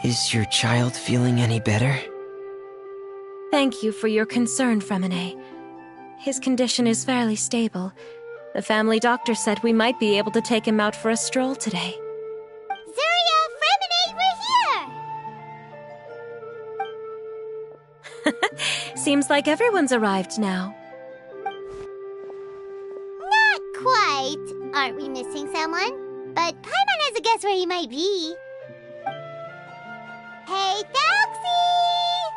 Is your child feeling any better? Thank you for your concern, ƑөŨÿö. His condition is fairly stable. The family doctor said we might be able to take him out for a stroll today. Zuria, ƑөŨÿö, we're here! Seems like everyone's arrived now. Not quite. Aren't we missing someone? But Paimon has a guess where he might be. Hey, Thelxie!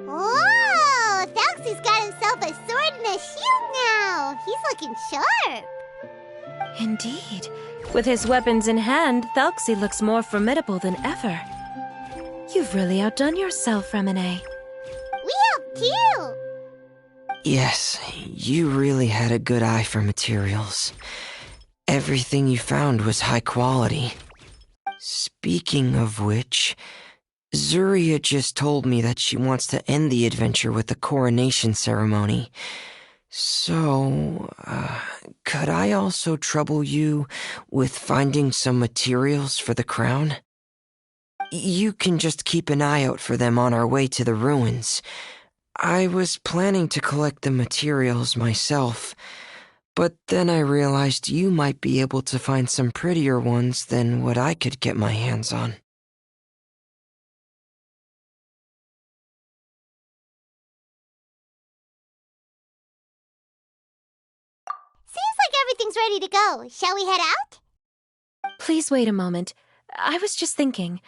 Whoa! Thelxie's got himself a sword and a shield now! He's looking sharp! Indeed. With his weapons in hand, Thelxie looks more formidable than ever. You've really outdone yourself, ƑөŨÿö. We helped too! Yes, you really had a good eye for materials. Everything you found was high quality. Speaking of which, Zuria just told me that she wants to end the adventure with the coronation ceremony. So, could I also trouble you with finding some materials for the crown? You can just keep an eye out for them on our way to the ruins. I was planning to collect the materials myself, but then I realized you might be able to find some prettier ones than what I could get my hands on. Seems like everything's ready to go. Shall we head out? Please wait a moment. I was just thinking.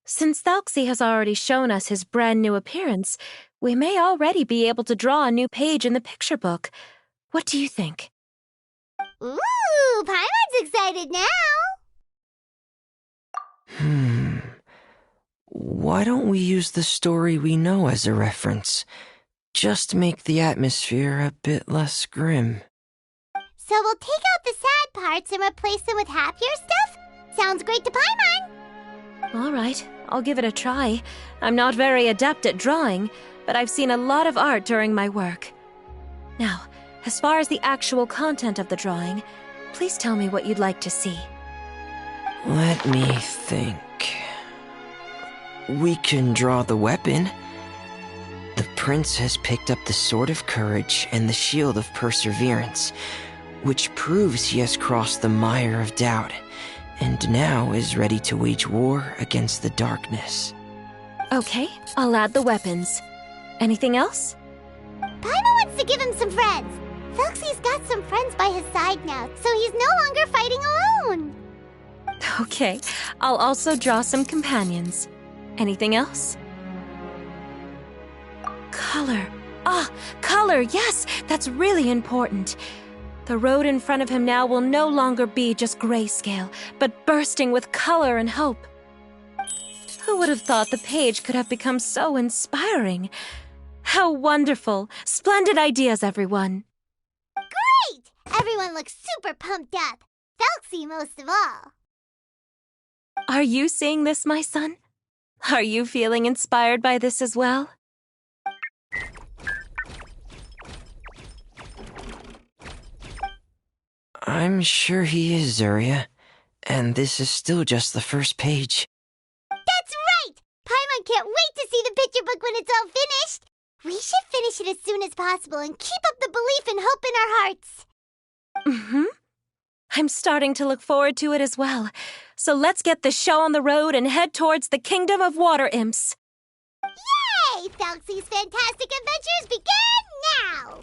Since Thelxie has already shown us his brand new appearance, we may already be able to draw a new page in the picture book. What do you think? Ooh, Paimon's excited now! Why don't we use the story we know as a reference? Just make the atmosphere a bit less grim. So we'll take out the sad parts and replace them with happier stuff? Sounds great to Paimon! All right, I'll give it a try. I'm not very adept at drawing, but I've seen a lot of art during my work. Now, as far as the actual content of the drawing, please tell me what you'd like to see. Let me think. We can draw the weapon. The prince has picked up the Sword of Courage and the Shield of Perseverance, which proves he has crossed the mire of doubt, and now is ready to wage war against the darkness. Okay, I'll add the weapons. Anything else? Paimon wants to give him some friends. Thelxie's got some friends by his side now, so he's no longer fighting alone. Okay, I'll also draw some companions. Anything else? Color. Color, yes, that's really important. The road in front of him now will no longer be just grayscale, but bursting with color and hope. Who would have thought the page could have become so inspiring? How wonderful! Splendid ideas, everyone! Great! Everyone looks super pumped up. Thelxie most of all. Are you seeing this, my son? Are you feeling inspired by this as well? I'm sure he is, Zuria. And this is still just the first page. That's right! Paimon can't wait to see the picture book when it's all finished. We should finish it as soon as possible and keep up the belief and hope in our hearts. I'm starting to look forward to it as well. So let's get the show on the road and head towards the Kingdom of Water Imps. Yay! Thelxie's fantastic adventures begin now!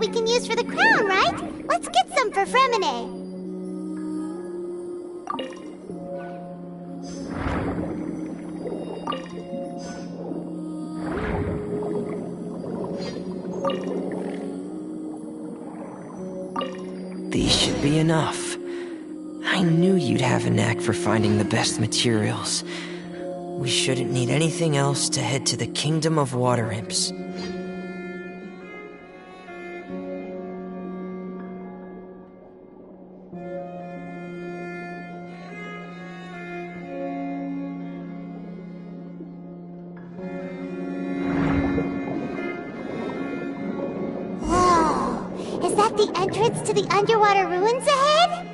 we can use for the crown, right? Let's get some for Fremine. These should be enough. I knew you'd have a knack for finding the best materials. We shouldn't need anything else to head to the Kingdom of Water Imps. Whoa! Is that the entrance to the underwater ruins ahead?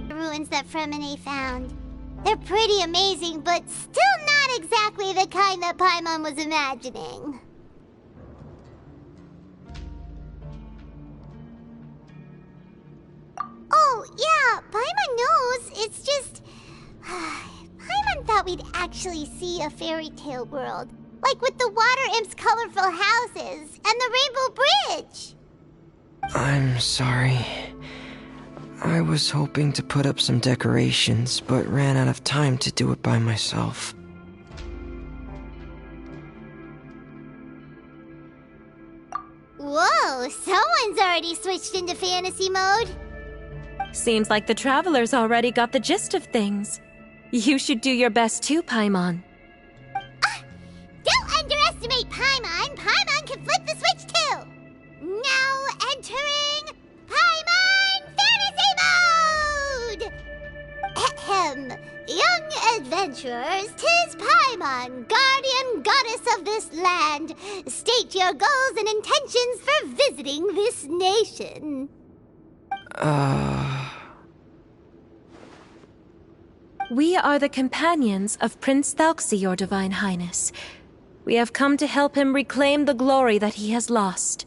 Ruins that Fremine found. They're pretty amazing, but still not exactly the kind that Paimon was imagining. Oh, yeah, Paimon knows. It's just... Paimon thought we'd actually see a fairy tale world. Like with the Water Imp's colorful houses and the Rainbow Bridge. I'm sorry. I was hoping to put up some decorations, but ran out of time to do it by myself. Whoa, someone's already switched into fantasy mode. Seems like the travelers already got the gist of things. You should do your best too, Paimon. Don't underestimate Paimon. Paimon can flip the switch too. Now entering Paimon Fantasy Mode! Ahem. Young adventurers, 'tis Paimon, guardian goddess of this land. State your goals and intentions for visiting this nation. We are the companions of Prince Thelxie, your Divine Highness. We have come to help him reclaim the glory that he has lost.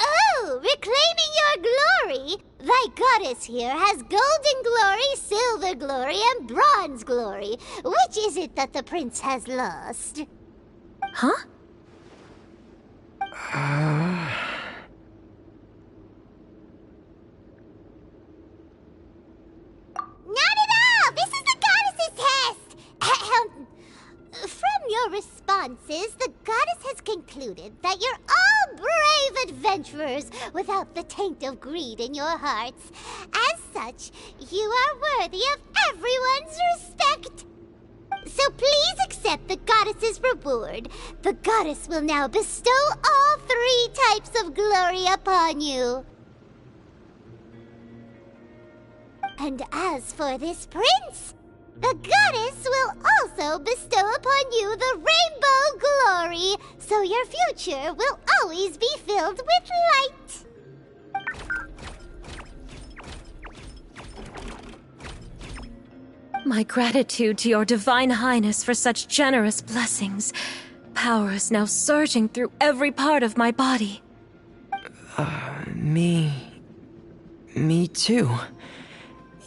Oh, reclaiming your glory? Thy goddess here has golden glory, silver glory, and bronze glory. Which is it that the prince has lost? Huh? Not at all! This is the goddess's test! Ahem. From your responses, the goddess has concluded that you're all brave adventurers without the taint of greed in your hearts. As such, you are worthy of everyone's respect. So please accept the goddess's reward. The goddess will now bestow all 3 types of glory upon you. And as for this prince, the goddess will also bestow upon you the rainbow glory, so your future will always be filled with light. My gratitude to your Divine Highness for such generous blessings. Power is now surging through every part of my body. Me too.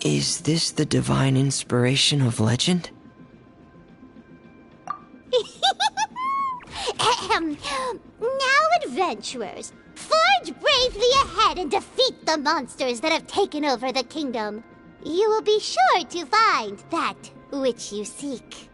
Is this the divine inspiration of legend? Now, adventurers, forge bravely ahead and defeat the monsters that have taken over the kingdom. You will be sure to find that which you seek.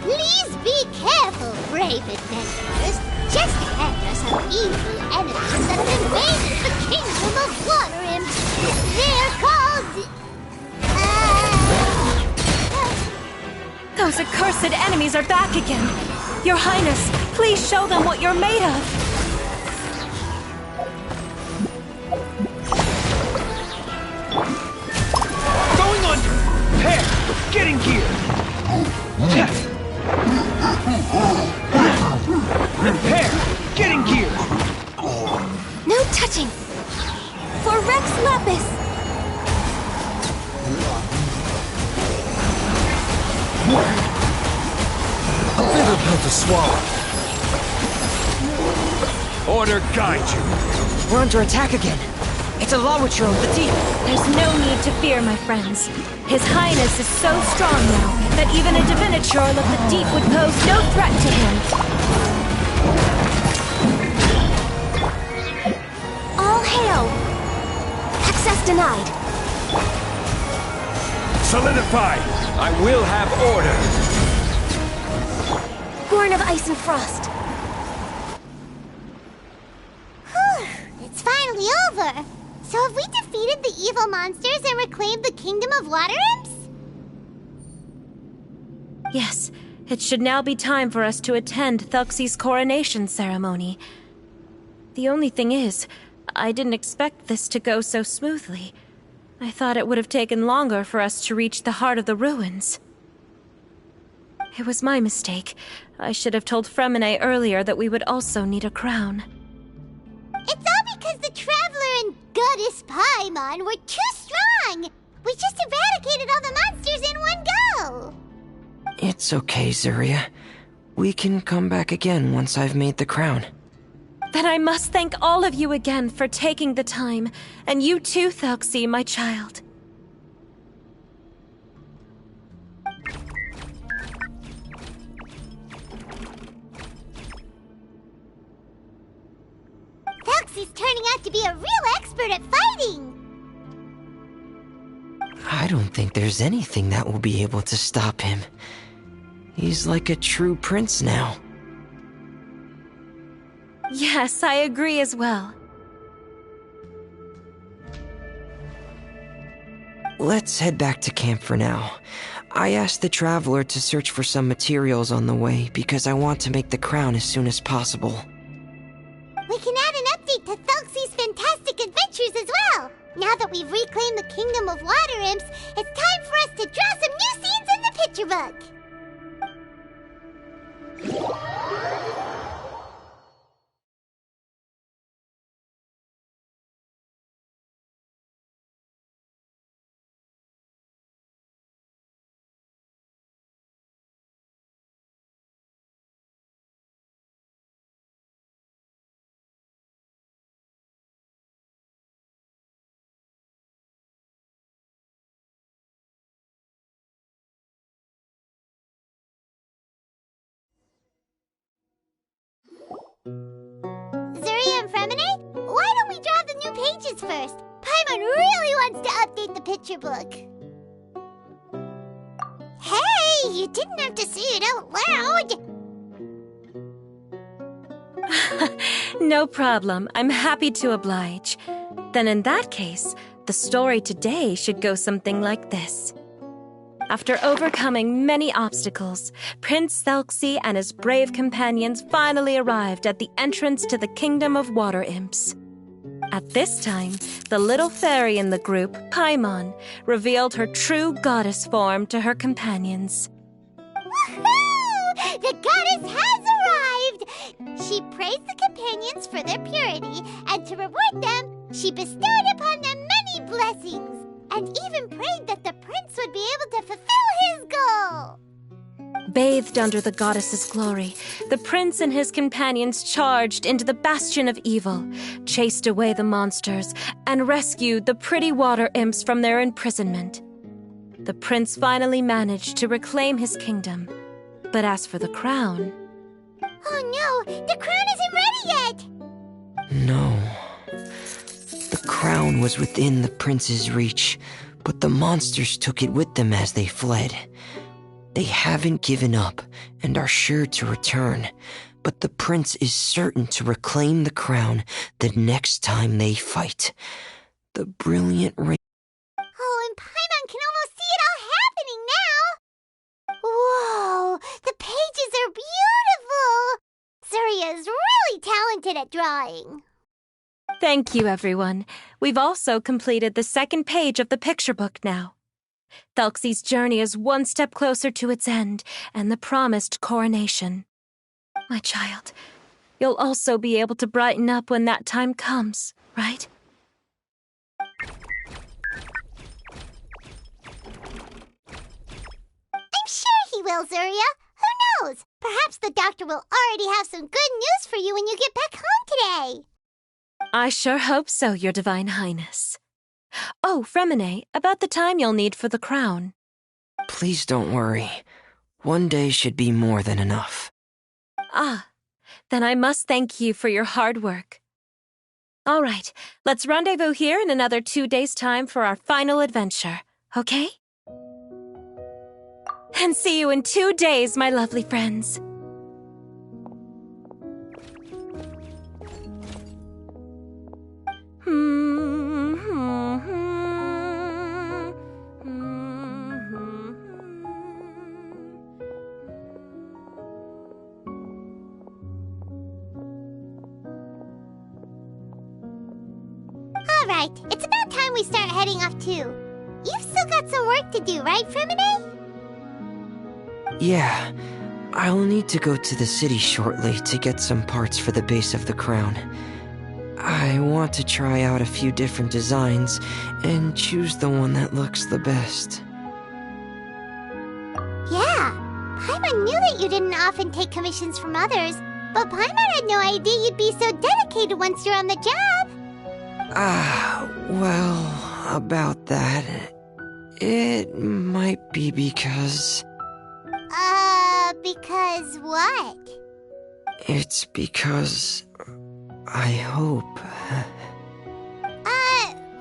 Please be careful, brave adventurers. Just ahead are some evil enemies that have invaded the kingdom of Water Imps. They're called... Those accursed enemies are back again. Your Highness, please show them what you're made of. Going under! Pair! Get in gear! Pair! Get in gear! No touching! For Rex Lapis! A bitter pill to swallow. Order guide you. We're under attack again. It's a Lawitcher of the deep. There's no need to fear, my friends. His Highness is so strong now that even a diviniture of the deep would pose no threat to him. All hail! Access denied. Solidify! I will have order. Born of ice and frost. Whew, it's finally over. So have we defeated the evil monsters and reclaimed the kingdom of Water Imps? Yes, it should now be time for us to attend Thelxie's coronation ceremony. The only thing is, I didn't expect this to go so smoothly. I thought it would have taken longer for us to reach the heart of the ruins. It was my mistake. I should have told ƑөŨÿ earlier that we would also need a crown. It's all because the Traveler and Goddess Paimon were too strong! We just eradicated all the monsters in one go! It's okay, Zuria. We can come back again once I've made the crown. Then I must thank all of you again for taking the time, and you too, Thelxie, my child. Thelxie's turning out to be a real expert at fighting! I don't think there's anything that will be able to stop him. He's like a true prince now. Yes, I agree as well. Let's head back to camp for now. I asked the Traveler to search for some materials on the way because I want to make the crown as soon as possible. We can add an update to Thelxie's fantastic adventures as well! Now that we've reclaimed the kingdom of Water Imps, it's time for us to draw some new scenes in the picture book! Zuria and ƑөŨÿ, why don't we draw the new pages first? Paimon really wants to update the picture book. Hey, you didn't have to say it out loud! No problem. I'm happy to oblige. Then in that case, the story today should go something like this. After overcoming many obstacles, Prince Thelxie and his brave companions finally arrived at the entrance to the Kingdom of Water Imps. At this time, the little fairy in the group, Paimon, revealed her true goddess form to her companions. Woohoo! The goddess has arrived! She praised the companions for their purity, and to reward them, she bestowed upon them many blessings, and even prayed that the prince would be able to fulfill his goal. Bathed under the goddess's glory, the prince and his companions charged into the bastion of evil, chased away the monsters, and rescued the pretty water imps from their imprisonment. The prince finally managed to reclaim his kingdom. But as for the crown... Oh no, the crown isn't ready yet! No. The crown was within the prince's reach, but the monsters took it with them as they fled. They haven't given up and are sure to return, but the prince is certain to reclaim the crown the next time they fight. The brilliant ring... Oh, and Paimon can almost see it all happening now! Whoa, the pages are beautiful! Surya is really talented at drawing. Thank you, everyone. We've also completed the second page of the picture book now. Thelxie's journey is one step closer to its end and the promised coronation. My child, you'll also be able to brighten up when that time comes, right? I'm sure he will, Surya. Who knows? Perhaps the doctor will already have some good news for you when you get back home today. I sure hope so, Your Divine Highness. Oh, ƑөŨÿö, about the time you'll need for the crown. Please don't worry. One day should be more than enough. Ah, then I must thank you for your hard work. All right, let's rendezvous here in another 2 days' time for our final adventure, okay? And see you in 2 days, my lovely friends. Alright, it's about time we start heading off too. You've still got some work to do, right, ƑөŨÿö? Yeah, I'll need to go to the city shortly to get some parts for the base of the crown. I want to try out a few different designs and choose the one that looks the best. Yeah, Paimon knew that you didn't often take commissions from others, but Paimon had no idea you'd be so dedicated once you're on the job. Well, about that, it might be because... Because what? It's because... I hope...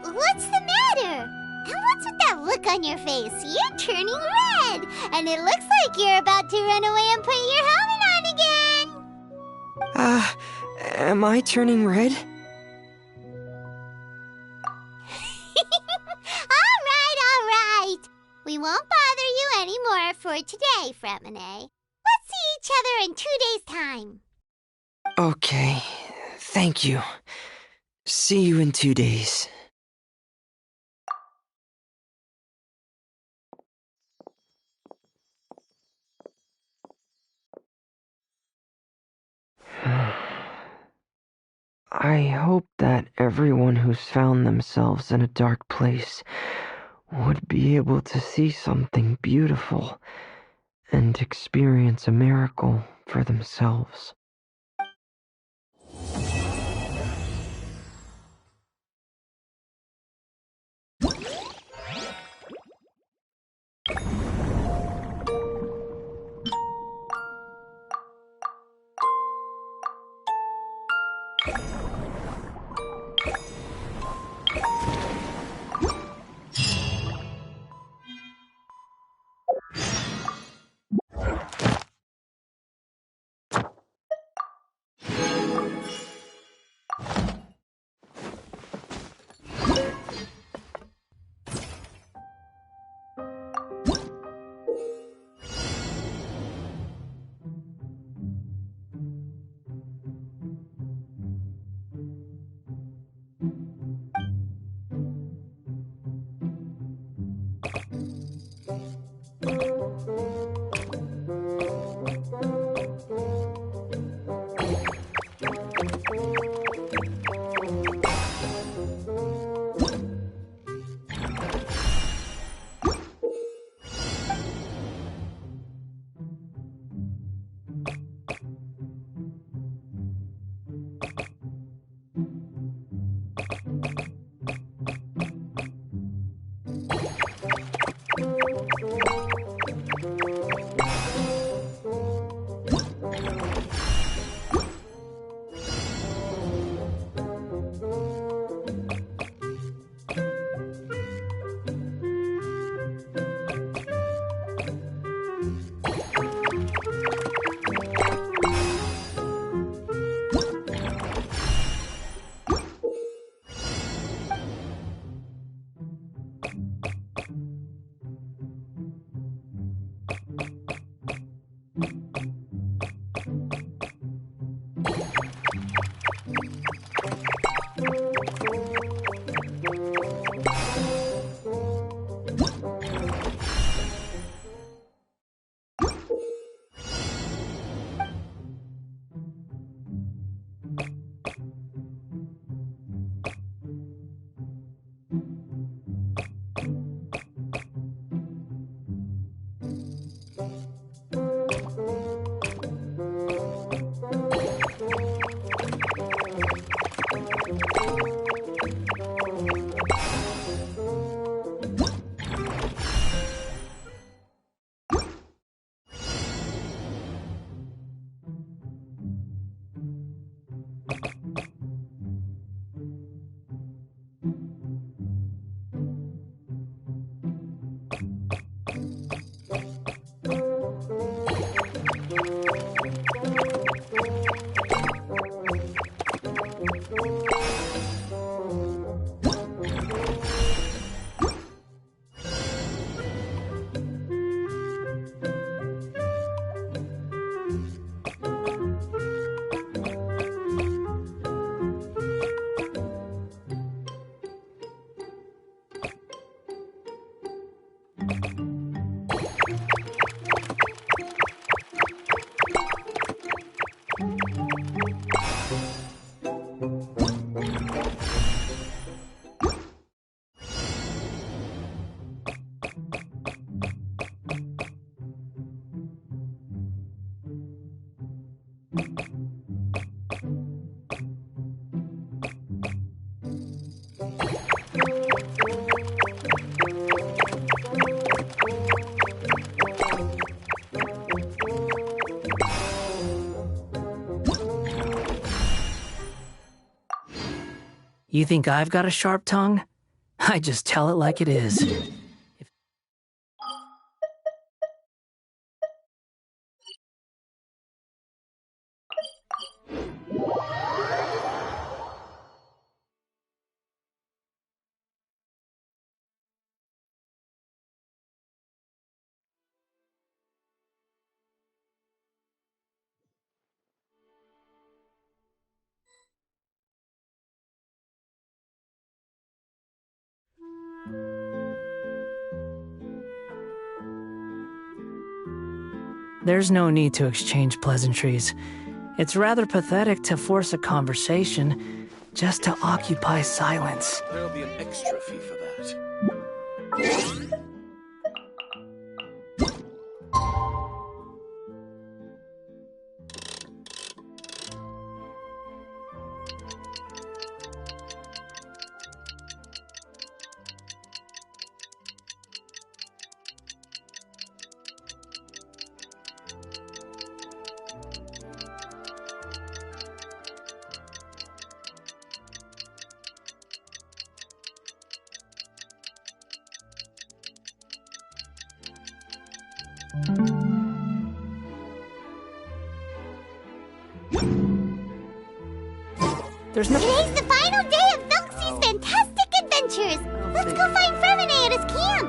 What's the matter? And what's with that look on your face? You're turning red, and it looks like you're about to run away and put your helmet on again. Am I turning red? All right. We won't bother you anymore for today, ƑөŨÿö. Let's see each other in 2 days' time. Okay, thank you. See you in 2 days. I hope that everyone who's found themselves in a dark place would be able to see something beautiful and experience a miracle for themselves. You think I've got a sharp tongue? I just tell it like it is. There's no need to exchange pleasantries. It's rather pathetic to force a conversation just to occupy silence. There'll be an extra fee for that. There's no— Today's the final day of Thelxie's fantastic adventures! Let's go find ƑөÚÿöω at his camp!